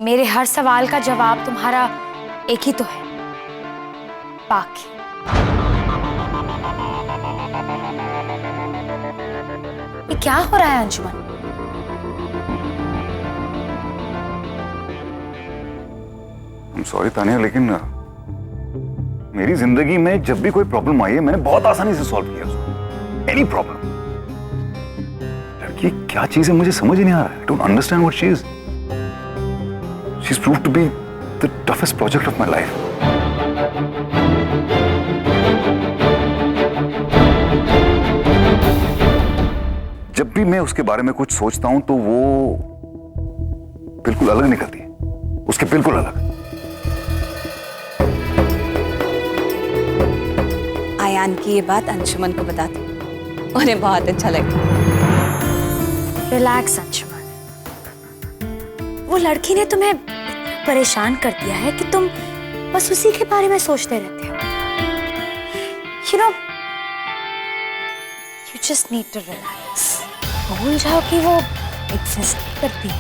मेरे हर सवाल का जवाब तुम्हारा एक ही तो है, बाकी। ये क्या हो रहा है अंजुमन? सॉरी तानिया, लेकिन मेरी जिंदगी में जब भी कोई प्रॉब्लम आई है मैंने बहुत आसानी से सॉल्व किया उसको। Any problem. लड़की क्या चीज है मुझे समझ ही नहीं आ रहा है। I don't understand what she is. She is proved to be the toughest project of my life. जब भी मैं उसके बारे में कुछ सोचता हूं तो वो बिल्कुल अलग निकलती है, उसके बिल्कुल अलग। आयान की ये बात अंशुमन को बता दी, उन्हें बहुत अच्छा लगा। रिलैक्स अंजुमन, वो लड़की ने तुम्हें परेशान कर दिया है कि तुम बस उसी के बारे में सोचते रहते हो। You know, you just need to relax. भूल जाओ कि वो एग्जिस्ट करती है।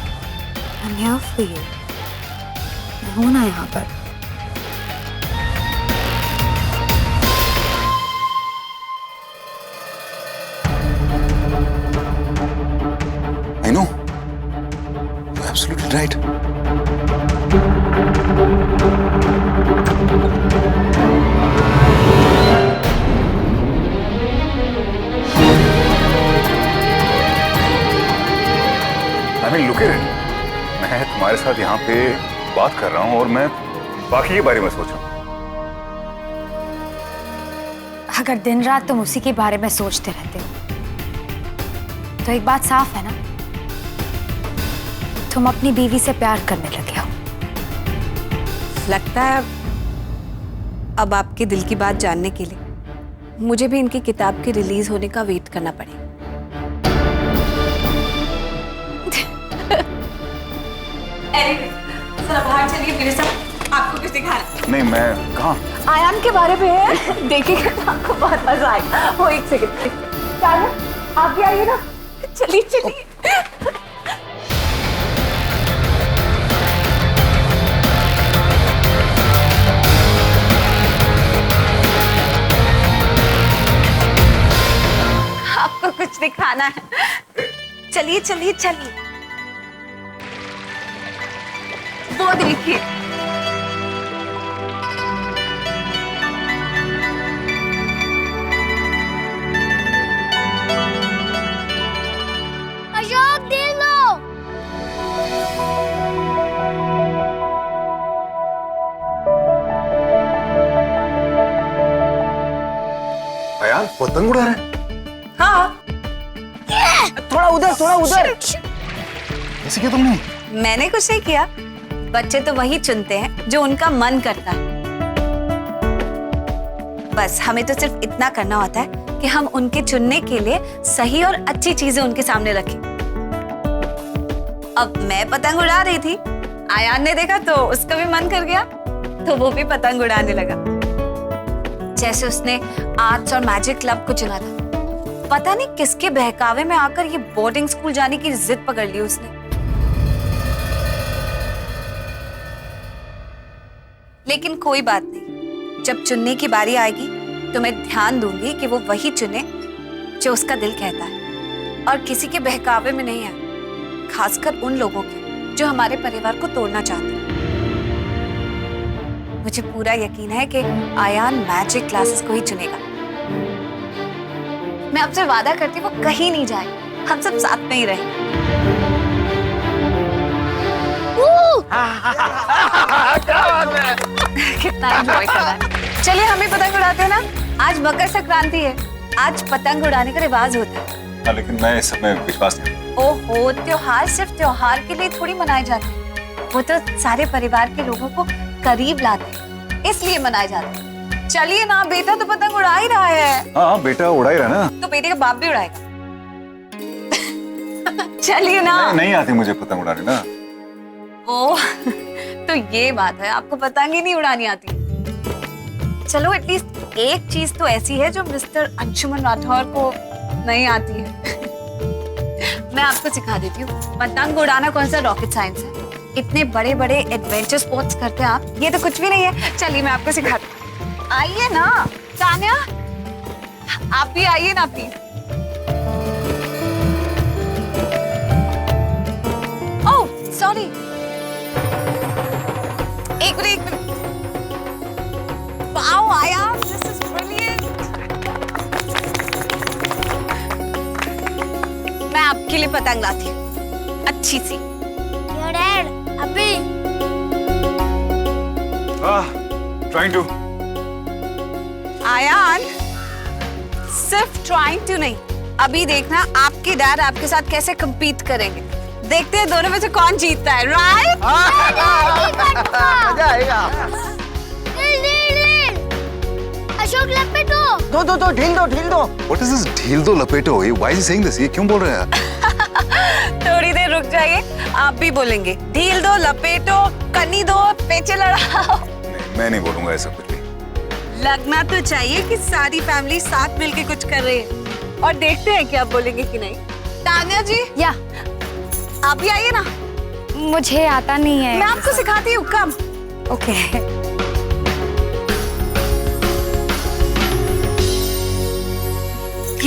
I am here for you. मैं हूं ना यहाँ पर। I know. You're absolutely right. I mean, look at it. मैं तुम्हारे साथ यहाँ पे बात कर रहा हूँ और मैं बाकी के बारे में सोच रहा हूँ। अगर दिन रात तुम उसी के बारे में सोचते रहते हो तो एक बात साफ है ना, तुम अपनी बीवी से प्यार करने लगे हो। लगता है अब आपके दिल की बात जानने के लिए मुझे भी इनकी किताब के रिलीज होने का वेट करना पड़ेगा। सर बाहर चलिए मेरे साथ, आपको कुछ दिखाना। नहीं, मैं कहाँ? आयान के बारे में है, देखिएगा तो आपको बहुत मजा आएगा। वो एक सेकंड, आप भी आइए ना। चलिए चलिए। आपको कुछ दिखाना है, चलिए चलिए चलिए। वो देखिए, अशोक दिल लो। अयान पतंग उड़ा रहे हैं? हाँ थोड़ा उधर थोड़ा उधर। ऐसे क्या तुमने? मैंने कुछ नहीं किया, बच्चे तो वही चुनते हैं जो उनका मन करता है। बस हमें तो सिर्फ इतना करना होता है कि हम उनके चुनने के लिए सही और अच्छी चीजें उनके सामने रखें। अब मैं पतंग उड़ा रही थी, आयान ने देखा तो उसका भी मन कर गया, तो वो भी पतंग उड़ाने लगा। जैसे उसने आर्ट्स और मैजिक क्लब को चुना था, पता नहीं किसके बहकावे में आकर ये बोर्डिंग स्कूल जाने की जिद पकड़ ली उसने। लेकिन कोई बात नहीं, जब चुनने की बारी आएगी तो मैं ध्यान दूंगी कि वो वही चुने जो उसका दिल कहता है, और किसी के बहकावे में नहीं है, खासकर उन लोगों के जो हमारे परिवार को तोड़ना चाहते हैं। मुझे पूरा यकीन है कि आयान मैजिक क्लासेस को ही चुनेगा। मैं आपसे वादा करती हूँ वो कहीं नहीं जाए, हम सब साथ में ही रहें। कितना एंजॉय कर रहा है। चलिए हम भी पतंग उड़ाते हैं ना, आज मकर संक्रांति है, आज पतंग उड़ाने का रिवाज होता है। लेकिन मैं इस समय विश्वास नहीं। ओहो, त्योहार सिर्फ त्योहार के लिए थोड़ी मनाए जाते हैं, वो तो सारे परिवार के लोगों को करीब लाते हैं, इसलिए मनाए जाते हैं। चलिए ना, बेटा तो पतंग उड़ा ही रहा है। हाँ बेटा उड़ा ही रहा ना। तो बेटे का बाप भी उड़ाएगा। चलिए ना। नहीं आती मुझे पतंग उड़ाने ना। ओह, तो ये बात है, आपको पतंग ही नहीं उड़ानी आती। चलो एटलीस्ट एक चीज तो ऐसी है जो मिस्टर अंशुमन राठौर को नहीं आती है। मैं आपको सिखा देती हूँ। पतंग उड़ाना कौन सा रॉकेट साइंस है, इतने बड़े बड़े एडवेंचर स्पोर्ट्स करते हैं आप, ये तो कुछ भी नहीं है। चलिए मैं आपको सिखाती हूँ। आइए ना तान्या, आप भी आइए ना प्लीज। ओह सॉरी, एक मिनट। वाओ आया, दिस इज ब्रिलियंट। मैं आपके लिए पतंग लाती हूँ, अच्छी सी। डैड अभी ट्राइंग टू। आयान, सिर्फ ट्राइंग टू नहीं, अभी देखना आपके डैड आपके साथ कैसे compete करेंगे। देखते हैं दोनों में से कौन जीतता है, राइट? मजा आएगा। अशोक लपेटो। दो ढील दो। What is this ढील दो लपेटो? ये why is he saying this? ये क्यों बोल रहे हैं? थोड़ी देर रुक जाइए, आप भी बोलेंगे। ढील दो, लपेटो, कनी दो, पेचे लड़ाओ। मैं नहीं बोलूंगा ऐसा कुछ भी। लगना तो चाहिए कि सारी फैमिली साथ मिलके कुछ कर रही है, और देखते हैं कि आप बोलेंगे कि नहीं। तान्या जी, या आप भी आइए ना, मुझे आता नहीं है। मैं आपको सिखाती हूँ। कम। ओके।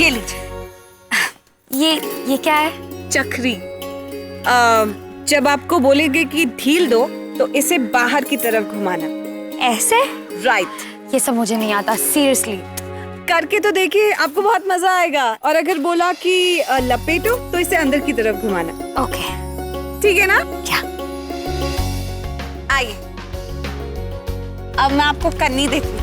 ये लीजिए। ये क्या है? चक्री। जब आपको बोलेंगे कि ढील दो तो इसे बाहर की तरफ घुमाना। ऐसे? राइट। ये सब मुझे नहीं आता, सीरियसली। करके तो देखिए, आपको बहुत मजा आएगा। और अगर बोला कि लपेटो तो इसे अंदर की तरफ घुमाना। ओके, ठीक है ना? क्या? आइए, अब मैं आपको कन्नी देती हूँ।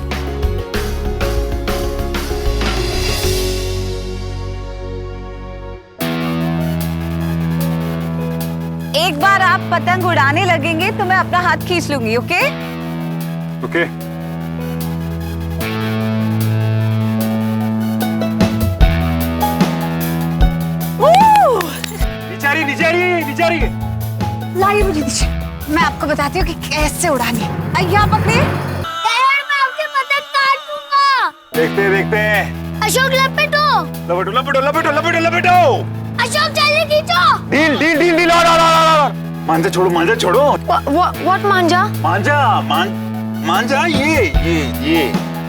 एक बार आप पतंग उड़ाने लगेंगे तो मैं अपना हाथ खींच लूंगी, ओके? ओके। निचारी। लाइए मुझे दीजिए, मैं आपको बताती हूँ कि कैसे उड़ानी है। आइए आप अपने। मैं आपके पतंग काटूंगा। देखते हैं। अशोक लपेटो। लपेटो। अशोक जल्दी खींचो। ढील और। मांझा छोड़ो। व्हाट मांझा? मांझा ये।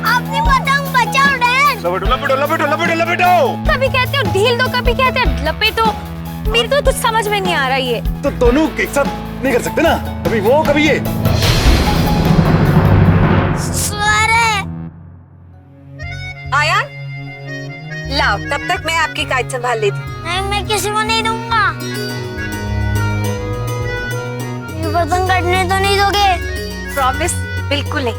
अपनी पतंग बचाओ डैड। लपेटो। कभी कहते हो ढील दो, कभी कहते हो लपेटो। मेरे को कुछ समझ में नहीं आ रहा ये। तो दोनों एक साथ नहीं कर सकते ना, कभी वो कभी ये। आयान, लाओ, तब तक मैं आपकी काइट संभाल लेती हूँ। नहीं, मैं किसी को नहीं दूंगा। ये पतंग काटने तो नहीं दोगे? प्रॉमिस, बिल्कुल नहीं।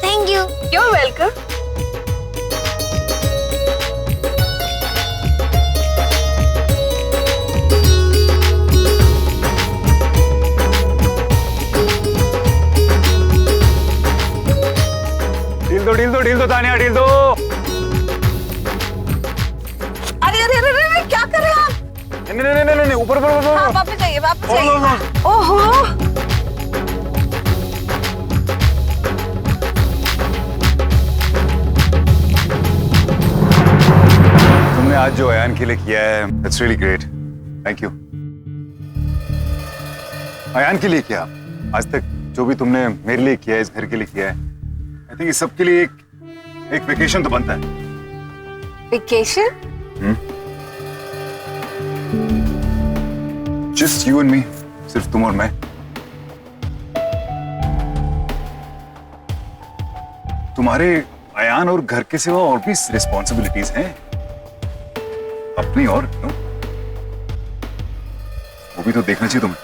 Thank you. You're welcome. ढील दो तानिया, ढील दो। अरे क्या कर रहे हैं आप? नहीं, ऊपर। हाँ, वापस जाइए। ओहो, तुमने आज जो अयान के लिए किया है, it's really great. Thank you. Ayaan के लिए किया, आज तक जो भी तुमने मेरे लिए किया है, इस घर के लिए किया है, आई थिंक इस सब के लिए एक वेकेशन तो बनता है। वेकेशन? जस्ट यू एंड मी, सिर्फ तुम और मैं। तुम्हारे अयान और घर के सिवा और भी रिस्पॉन्सिबिलिटीज हैं अपनी, और वो भी तो देखना चाहिए तुम्हें।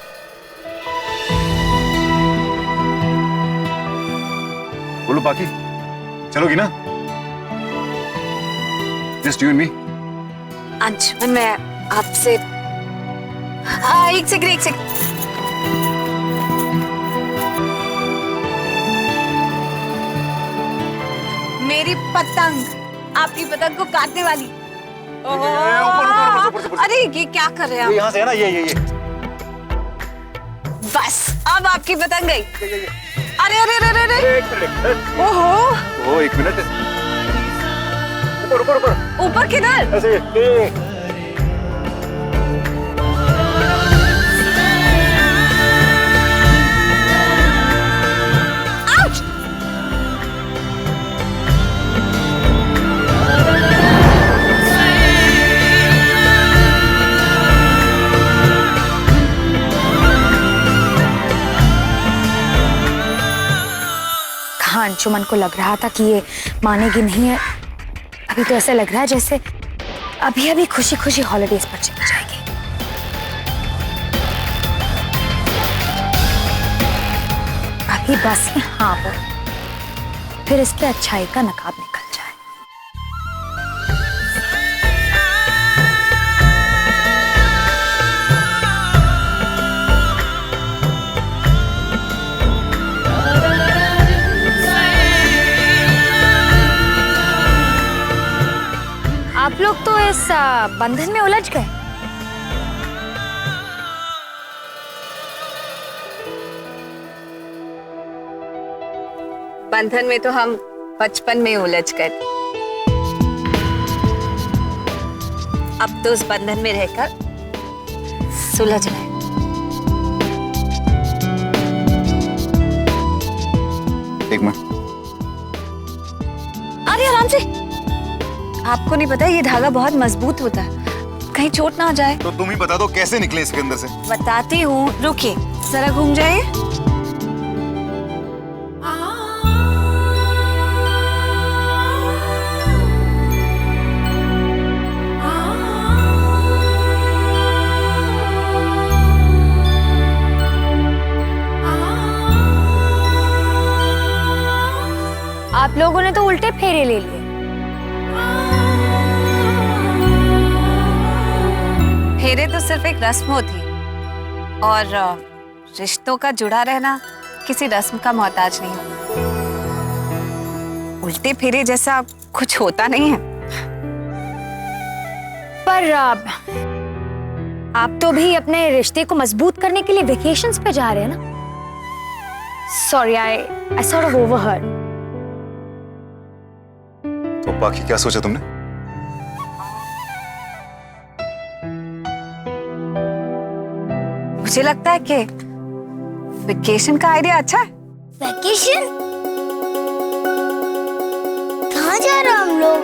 बोलो बाकी चलोगी ना? Just you and me. Anjuman, मैं आपसे एक सेकंड। मेरी पतंग आपकी पतंग को काटने वाली। ऊपर। अरे ये क्या कर रहे हैं आप? यहाँ से है ना, ये बस अब आपकी पतंग गई। अरे ओहो, एक मिनट। ऊपर ऊपर ऊपर ऊपर किधर? ऐसे आउच! हाँ, अंशुमन को लग रहा था कि ये मानेगी नहीं है। अभी तो ऐसा लग रहा है जैसे अभी अभी खुशी खुशी हॉलिडेज पर चली जाएगी। अभी बस यहाँ पर फिर इसके अच्छाई का नकाब निकल जाए। आप लोग तो इस बंधन में उलझ गए। बंधन में तो हम बचपन में उलझ गए थे। अब तो उस बंधन में रहकर सुलझ रहे हैं। एक मिनट। अरे आराम से। आपको नहीं पता ये धागा बहुत मजबूत होता है, कहीं चोट ना हो जाए। तो तुम ही बता दो कैसे निकले इसके अंदर से। बताती हूँ, रुकिए जरा घूम जाइए। आप लोगों ने तो उल्टे फेरे ले लिए। फेरे तो सिर्फ एक रस्म होती है और रिश्तों का जुड़ा रहना किसी रस्म का मोहताज नहीं होता। उल्टे फेरे जैसा कुछ होता नहीं है। पर आप तो भी अपने रिश्ते को मजबूत करने के लिए वेकेशंस पे जा रहे हैं ना? Sorry, I sort of overheard. तो बाकी क्या सोचा तुमने? मुझे लगता है कि वेकेशन का आइडिया अच्छा है। वैकेशन? कहाँ जा रहे हम लोग?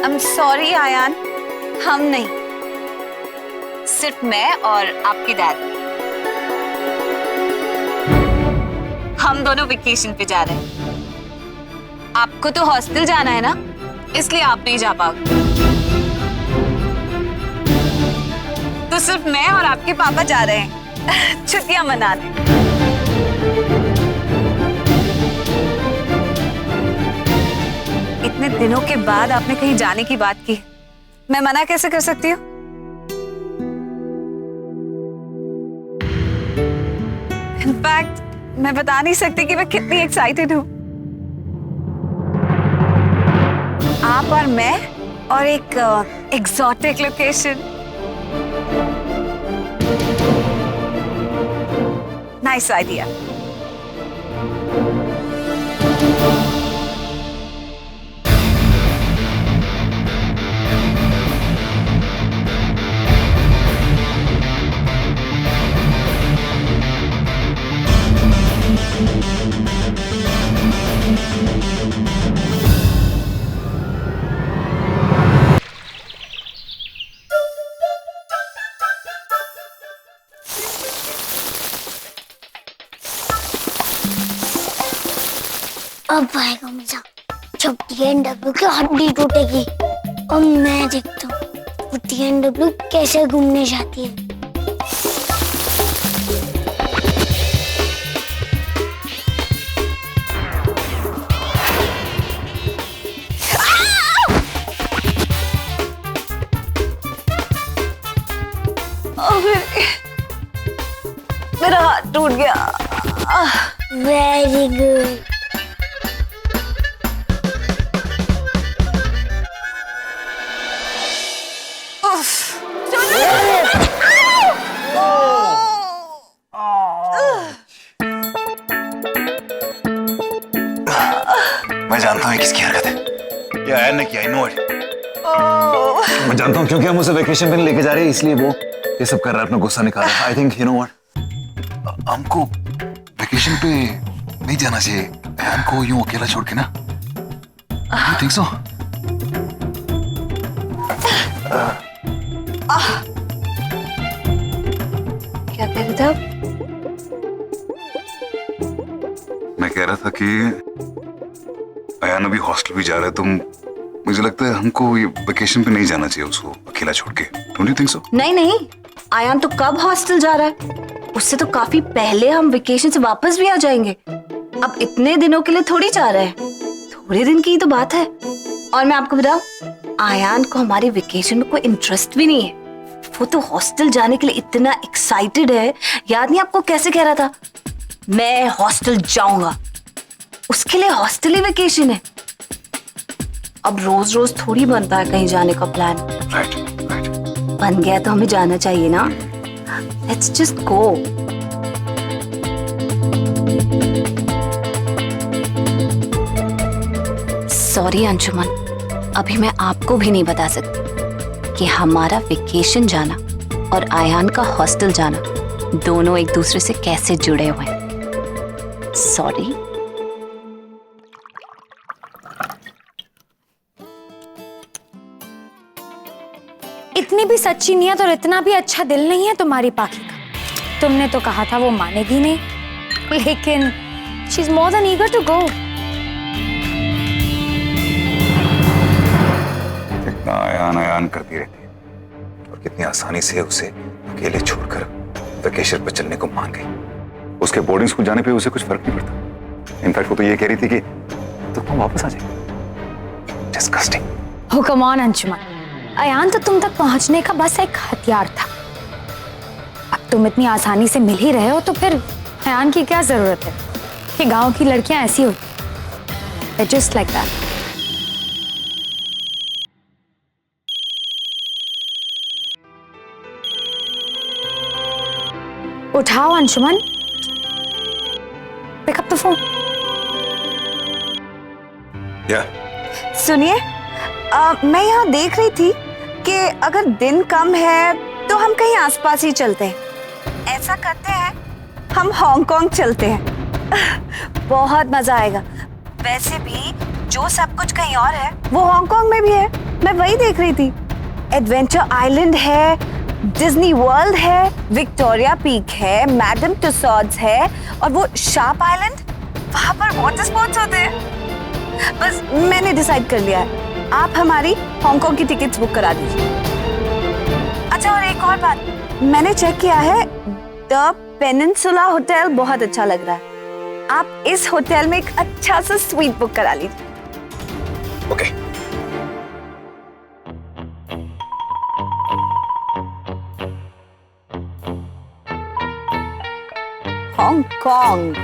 आई एम सॉरी आयान, हम नहीं, सिर्फ मैं और आपकी डैड। हम दोनों वेकेशन पे जा रहे हैं। आपको तो हॉस्टल जाना है ना, इसलिए आप नहीं जा पाओगे। तो सिर्फ मैं और आपके पापा जा रहे हैं छुट्टियां मनाने। इतने दिनों के बाद आपने कहीं जाने की बात की, मैं मना कैसे कर सकती हूँ? इनफैक्ट मैं बता नहीं सकती कि मैं कितनी एक्साइटेड हूँ। आप और मैं और एक एग्जॉटिक लोकेशन। Nice idea. अब आएगा मजा जब TNW की हड्डी टूटेगी। अब मैं देखता हूँ वो TNW कैसे घूमने जाती है। मेरा हाथ टूट गया। Very good. मैं जानता हूँ ये किसकी हरकत है। ये आयन ने किया, I know it. मैं जानता हूँ, क्योंकि हम उसे वेकेशन पे नहीं लेके जा रहे हैं, इसलिए वो ये सब कर रहा है, अपना गुस्सा निकाल रहा है। I think you know what? हमको वेकेशन पे नहीं जाना चाहिए आयन को यूं अकेला छोड़ के ना। You think so? क्या कह रहे थे आप? मैं कह रहा था कि आयन अभी हॉस्टल भी जा रहा है, तो मुझे लगता है हमको ये वेकेशन पे नहीं जाना चाहिए उसको अकेला छोड़ के। Don't you think so? नहीं नहीं, आयान तो कब हॉस्टल जा रहा है? उससे तो काफी पहले हम वेकेशन से वापस भी आ जाएंगे। अब इतने दिनों के लिए थोड़ी जा रहे हैं, थोड़े दिन की ही तो बात है। और मैं आपको बताऊं, आयान को हमारी वेकेशन में कोई इंटरेस्ट भी नहीं है। वो तो हॉस्टल जाने के लिए इतना एक्साइटेड है, याद नहीं आपको कैसे कह रहा था, मैं हॉस्टल जाऊंगा। उसके लिए हॉस्टल ही वेकेशन है। अब रोज रोज थोड़ी बनता है कहीं जाने का प्लान। Right right. बन गया तो हमें जाना चाहिए ना। Let's just go. Sorry Anshuman, अभी मैं आपको भी नहीं बता सकती कि हमारा वेकेशन जाना और आयान का हॉस्टल जाना दोनों एक दूसरे से कैसे जुड़े हुए हैं। सॉरी। इतनी भी सच्ची नियत और इतना भी अच्छा दिल नहीं है तुम्हारी पाखी का। तुमने तो कहा था वो मानेगी नहीं, लेकिन she is more than eager to go. कितना आयान आयान करती रहती है और कितनी आसानी से उसे अकेले छोड़कर वेकेशन पर चलने को मान गई। उसके बोर्डिंग स्कूल जाने पे उसे कुछ फर्क नहीं पड़ता। इनफैक्ट वो तो ये कह रही थी कि तुम वापस आ जाएगी। डिस्गस्टिंग। हो कम ऑन अंशुमन, आयान तो तुम तक पहुंचने का बस एक हथियार था। अब तुम इतनी आसानी से मिल ही रहे हो तो फिर आयान की क्या जरूरत है कि गांव की लड़कियां ऐसी होती, जस्ट लाइक दैट। उठाओ Anshuman, pick up the phone. या सुनिए, मैं यहाँ देख रही थी कि अगर दिन कम है तो हम कहीं आसपास ही चलते हैं। ऐसा करते हैं, हम हांगकांग चलते हैं। बहुत मजा आएगा। वैसे भी जो सब कुछ कहीं और है वो हांगकांग में भी है। मैं वही देख रही थी। एडवेंचर आइलैंड है, डिज्नी वर्ल्ड है, विक्टोरिया पीक है, मैडम टुसॉड्स है और वो शार्प आइलैंड, वहां पर वाटर स्पोर्ट्स होते हैं। बस मैंने डिसाइड कर लिया है, आप हमारी हांगकांग की टिकट्स बुक करा दीजिए। अच्छा, और एक और बात, मैंने चेक किया है, द पेनिनसुला होटल बहुत अच्छा लग रहा है। आप इस होटल में एक अच्छा सा स्वीट बुक करा लीजिए। ओके। हांगकांग।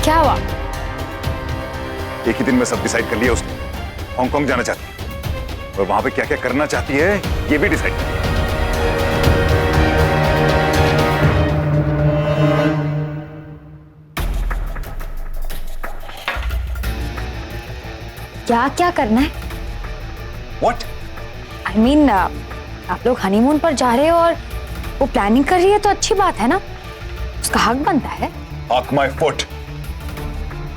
क्या हुआ? एक ही दिन में सब डिसाइड कर लिया उसने। हांगकांग जाना चाहती है और वहां पे क्या क्या करना चाहती है ये भी डिसाइड कर लिया। क्या क्या करना है? What? I mean, आप लोग हनीमून पर जा रहे हो और वो प्लानिंग कर रही है तो अच्छी बात है ना, उसका हक बनता है। Hug my foot.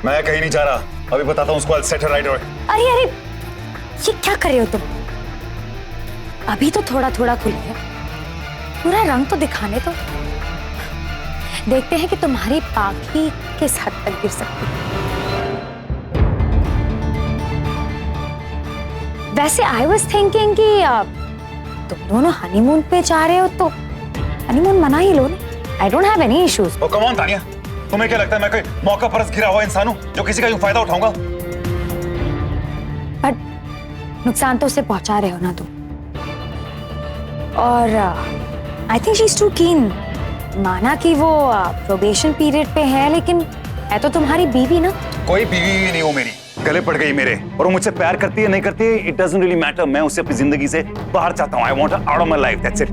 मैं कहीं नहीं जा रहा, अभी बताता हूँ उसको। I'll set her right away. अरे अरे, ये क्या कर रहे हो तुम? अभी तो थोड़ा थोड़ा खुली है, पूरा रंग तो दिखाने दो। देखते हैं कि तुम्हारी पाखी किस हद तक गिर सकती है। वैसे आई वॉज थिंकिंग कि तुम दोनों हनीमून पे जा रहे हो तो हनीमून मना ही लो ना। I don't have any issues. Oh, come on, Tania, तुम्हें क्या लगता है मैं कोई मौका परस्त गिरा हुआ इंसान हूँ जो किसी का यूं फायदा उठाऊंगा? बट नुकसान तो उसे पहुंचा रहे हो ना तुम। और I think she is too keen. माना कि वो प्रोबेशन पीरियड पे है, लेकिन है तो तुम्हारी बीवी ना। कोई बीवी नहीं हो मेरी। गले पड़ गई मेरे, और वो मुझसे प्यार करती है नहीं करती है, इट डजंट रियली मैटर। मैं उसे अपनी जिंदगी से बाहर चाहता हूँ। I want her out of my life, that's it.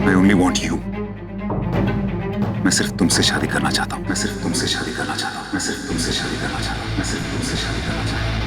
I only want you. मैं सिर्फ तुमसे शादी करना चाहता हूँ। मैं सिर्फ तुमसे शादी करना चाहता हूँ। मैं सिर्फ तुमसे शादी करना चाहता हूँ। मैं सिर्फ तुमसे शादी करना चाहता हूँ।